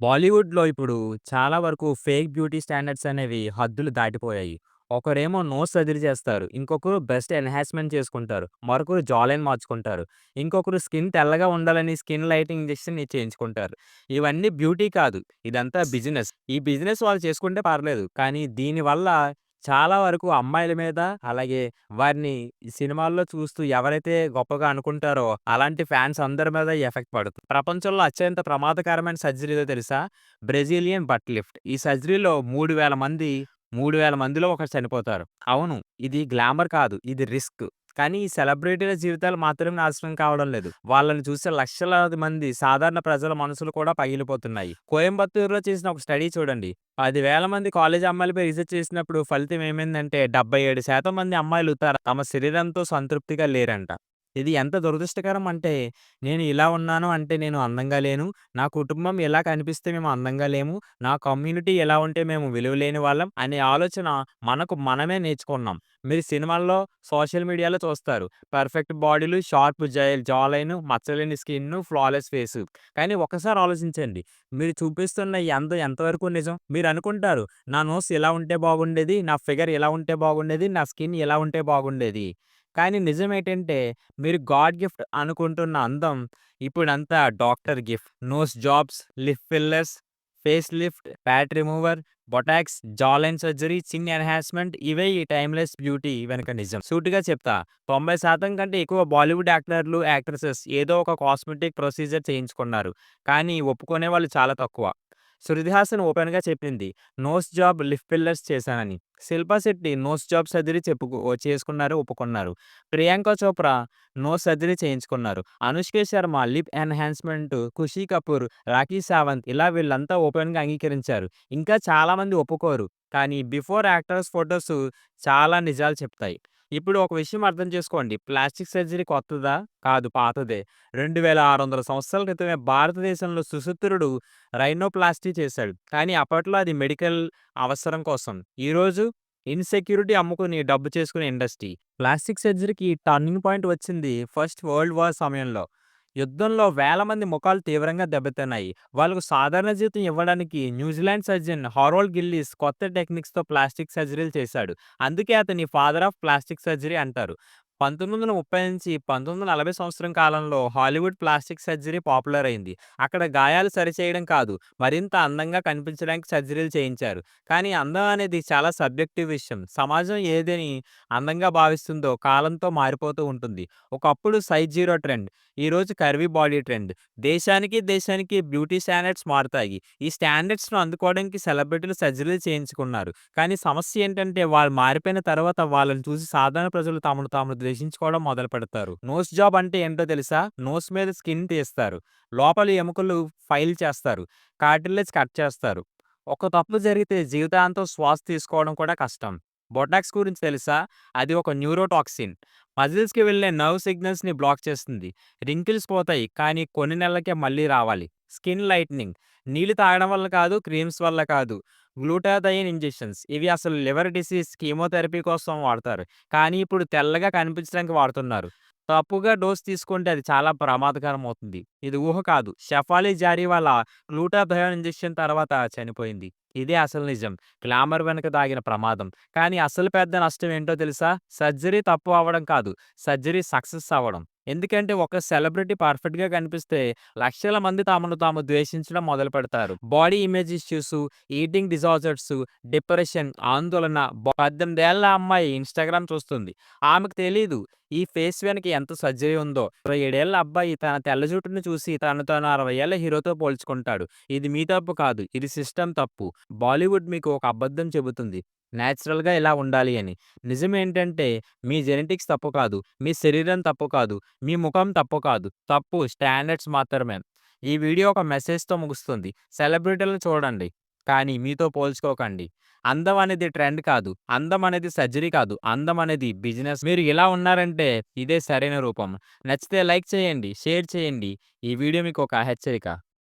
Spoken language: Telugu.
బాలీవుడ్‌లో ఇప్పుడు చాలా వరకు ఫేక్ బ్యూటీ స్టాండర్డ్స్ అనేవి హద్దులు దాటిపోయాయి. ఒకరేమో నోస్ సర్జరీ చేస్తారు. ఇంకొకరు బ్రెస్ట్ ఎన్హాన్స్‌మెంట్ చేసుకుంటారు. మరొకరు జా లైన్ మార్చుకుంటారు. ఇంకొకరు స్కిన్ తెల్లగా ఉండాలని స్కిన్ లైటింగ్ ఇంజెక్షన్ చేయించుకుంటారు. ఇవన్నీ బ్యూటీ కాదు. ఇదంతా బిజినెస్. ఈ బిజినెస్ వాళ్ళు చేసుకుంటే పర్లేదు. కానీ దీనివల్ల చాలా వరకు అమ్మాయిల మీద, అలాగే వారిని సినిమాల్లో చూస్తూ ఎవరైతే గొప్పగా అనుకుంటారో అలాంటి ఫ్యాన్స్ అందరి మీద ఈ ఎఫెక్ట్ పడుతుంది. ప్రపంచంలో అత్యంత ప్రమాదకరమైన సర్జరీ ఏదో తెలుసా? Brazilian but lift. ఈ సర్జరీలో 3000 మందిలో ఒకరు చనిపోతారు. అవును. ఇది గ్లామర్ కాదు. ఇది రిస్క్. కానీ ఈ సెలబ్రిటీల జీవితాలు మాత్రమే నాశనం కావడం లేదు. వాళ్ళని చూసే లక్షలాది మంది సాధారణ ప్రజల మనసులు కూడా పగిలిపోతున్నాయి. కోయంబత్తూర్‌లో చేసిన ఒక స్టడీ చూడండి. 10,000 మంది కాలేజీ అమ్మాయిలపై రిసర్చ్ చేసినప్పుడు ఫలితం ఏమైందంటే 77% మంది అమ్మాయిలు తమ శరీరంతో సంతృప్తిగా లేరంట. ఇది ఎంత దురదృష్టకరం అంటే, నేను ఇలా ఉన్నాను అంటే నేను అందంగా లేను. నా కుటుంబం ఎలా కనిపిస్తే మేము అందంగా లేము. నా కమ్యూనిటీ ఎలా ఉంటే మేము విలువ లేని వాళ్ళం అనే ఆలోచన మనకు మనమే నేర్చుకున్నాం. మీరు సినిమాల్లో, సోషల్ మీడియాలో చూస్తారు. పర్ఫెక్ట్ బాడీలు, షార్ప్ జా లైను, మచ్చలేని స్కిన్ను, ఫ్లాలెస్ ఫేసు. కానీ ఒక్కసారి ఆలోచించండి. మీరు చూపిస్తున్న ఈ అందం ఎంతవరకు నిజం? మీరనుకుంటారు, నా నోస్ ఇలా ఉంటే బాగుండేది, నా ఫిగర్ ఇలా ఉంటే బాగుండేది, నా స్కిన్ ఇలా ఉంటే బాగుండేది. కానీ నిజమేంటంటే, మీరు గాడ్ గిఫ్ట్ అనుకుంటున్న అందం ఇప్పుడంతా doctor gift. Nose jobs, lip fillers, face lift, fat remover, botox, jaw line surgery, chin enhancement ఇవే ఈ టైమ్‌లెస్ బ్యూటీ వెనక నిజం. సూటిగా చెప్తా 90% కంటే ఎక్కువ బాలీవుడ్ యాక్టర్లు, యాక్ట్రెసెస్ ఏదో ఒక కాస్మెటిక్ ప్రొసీజర్ చేయించుకున్నారు. కానీ ఒప్పుకునే వాళ్ళు చాలా తక్కువ. 'శృతి హాసన్' ఓపెన్‌గా చెప్పింది. నోస్ జాబ్, లిప్ ఫిల్లర్స్ చేశానని. Shilpa Shetty nose job surgery చేసుకున్నారు, ఒప్పుకున్నారు. ప్రియాంక చోప్రా నోస్ సర్జరీ చేయించుకున్నారు. అనుష్క శర్మ లిప్ ఎన్హాన్స్‌మెంట్, ఖుషీ కపూర్, రాఖీ సావంత్ ఇలా వీళ్ళంతా ఓపెన్‌గా అంగీకరించారు. ఇంకా చాలామంది ఒప్పుకోరు. కానీ బిఫోర్ యాక్టర్స్ ఫోటోస్ చాలా నిజాలు చెప్తాయి. ఇప్పుడు ఒక విషయం అర్థం చేసుకోండి. ప్లాస్టిక్ సర్జరీ కొత్తదా? కాదు, పాతదే. 2600 సంవత్సరాల క్రితమే భారతదేశంలో సుశీంద్రుడు రైనోప్లాస్టీ చేశాడు. కానీ అప్పట్లో అది మెడికల్ అవసరం కోసం. ఈరోజు ఇన్‌సెక్యూరిటీ అమ్ముకుని డబ్బు చేసుకునే ఇండస్ట్రీ. ప్లాస్టిక్ సర్జరీకి టర్నింగ్ పాయింట్ వచ్చింది ఫస్ట్ వరల్డ్ వార్ సమయంలో. యుద్ధంలో వేల మంది ముఖాలు తీవ్రంగా దెబ్బతిన్నాయి. వాళ్ళకు సాధారణ జీవితం ఇవ్వడానికి న్యూజిలాండ్ సర్జన్ హారోల్డ్ గిల్లిస్ కొత్త టెక్నిక్స్‌తో ప్లాస్టిక్ సర్జరీలు చేశాడు. అందుకే అతన్ని ఫాదర్ ఆఫ్ ప్లాస్టిక్ సర్జరీ అంటారు. 1930 నుంచి 1940 సంవత్సరం కాలంలో హాలీవుడ్ ప్లాస్టిక్ సర్జరీ పాపులర్ అయింది. అక్కడ గాయాలు సరిచేయడం కాదు, మరింత అందంగా కనిపించడానికి సర్జరీలు చేయించారు. కానీ అందం అనేది చాలా సబ్జెక్టివ్ విషయం. సమాజం ఏదని అందంగా భావిస్తుందో కాలంతో మారిపోతూ ఉంటుంది. ఒకప్పుడు సైజ్ జీరో ట్రెండ్, ఈరోజు కర్వీ బాడీ ట్రెండ్. దేశానికి బ్యూటీ స్టాండర్డ్స్ మారుతాయి. ఈ స్టాండర్డ్స్‌ను అందుకోవడానికి సెలబ్రిటీలు సర్జరీలు చేయించుకున్నారు. కానీ సమస్య ఏంటంటే వాళ్ళు మారిపోయిన తర్వాత వాళ్ళని చూసి సాధారణ ప్రజలు తమను తాము ద్వేషించుకోవడం మొదలుపెడతారు. నోస్ జాబ్ అంటే ఏంటో తెలుసా? నోస్ మీద స్కిన్ తీస్తారు. లోపలి ఎముకలు ఫైల్ చేస్తారు. కార్టిలేజ్ కట్ చేస్తారు. ఒక తప్పు జరిగితే జీవితాంతం శ్వాస తీసుకోవడం కూడా కష్టం. బొటాక్స్ గురించి తెలుసా? అది ఒక న్యూరోటాక్సిన్. మజిల్స్‌కి వెళ్ళే నర్వ్ సిగ్నల్స్‌ని బ్లాక్ చేస్తుంది. రింకిల్స్ పోతాయి, కానీ కొన్ని నెలలకే మళ్ళీ రావాలి. స్కిన్ లైటనింగ్ నీళ్లు తాగడం వల్ల కాదు, క్రీమ్స్ వల్ల కాదు. గ్లూటాథయోన్ ఇంజెక్షన్స్ ఇవి అసలు లివర్ డిసీజ్, కీమోథెరపీ కోసం వాడతారు. కానీ ఇప్పుడు తెల్లగా కనిపించడానికి వాడుతున్నారు. తప్పుగా డోస్ తీసుకుంటే అది చాలా ప్రమాదకరం అవుతుంది. ఇది ఊహ కాదు. షెఫాలి జారీ వాళ్ళ గ్లూటాథయోన్ ఇంజెక్షన్ తర్వాత చనిపోయింది. ఇదే అసలు నిజం. గ్లామర్ వెనక దాగిన ప్రమాదం. కానీ అసలు పెద్ద నష్టం ఏంటో తెలుసా? సర్జరీ తప్పు అవ్వడం కాదు, సర్జరీ సక్సెస్ అవ్వడం. ఎందుకంటే ఒక సెలబ్రిటీ పర్ఫెక్ట్‌గా కనిపిస్తే లక్షల మంది తమను తాము ద్వేషించడం మొదలుపెడతారు. Body image issues, eating disorders, depression, ఆందోళన. 18 ఏళ్ల అమ్మాయి ఇన్‌స్టాగ్రామ్ చూస్తుంది. ఆమెకు తెలీదు ఈ ఫేస్ వెనక ఎంత సర్జరీ ఉందో. 27 ఏళ్ల అబ్బాయి తన తెల్ల జుట్టును చూసి తను తాను 60 ఏళ్ల హీరోతో పోల్చుకుంటాడు. ఇది మీ తప్పు కాదు, ఇది సిస్టమ్ తప్పు. బాలీవుడ్ మీకు ఒక అబద్ధం చెబుతుంది. నేచురల్‌గా ఇలా ఉండాలి అని. నిజమేంటంటే మీ జెనెటిక్స్ తప్పు కాదు, మీ శరీరం తప్పు కాదు, మీ ముఖం తప్పు కాదు. తప్పు స్టాండర్డ్స్ మాత్రమే. ఈ వీడియో ఒక మెసేజ్‌తో ముగుస్తుంది. సెలబ్రిటీలను చూడండి, కానీ మీతో పోల్చుకోకండి. అందం అనేది ట్రెండ్ కాదు. అందం అనేది సర్జరీ కాదు. అందం అనేది బిజినెస్. మీరు ఇలా ఉన్నారంటే ఇదే సరైన రూపం. నచ్చితే లైక్ చేయండి, షేర్ చేయండి. ఈ వీడియో మీకు ఒక హెచ్చరిక.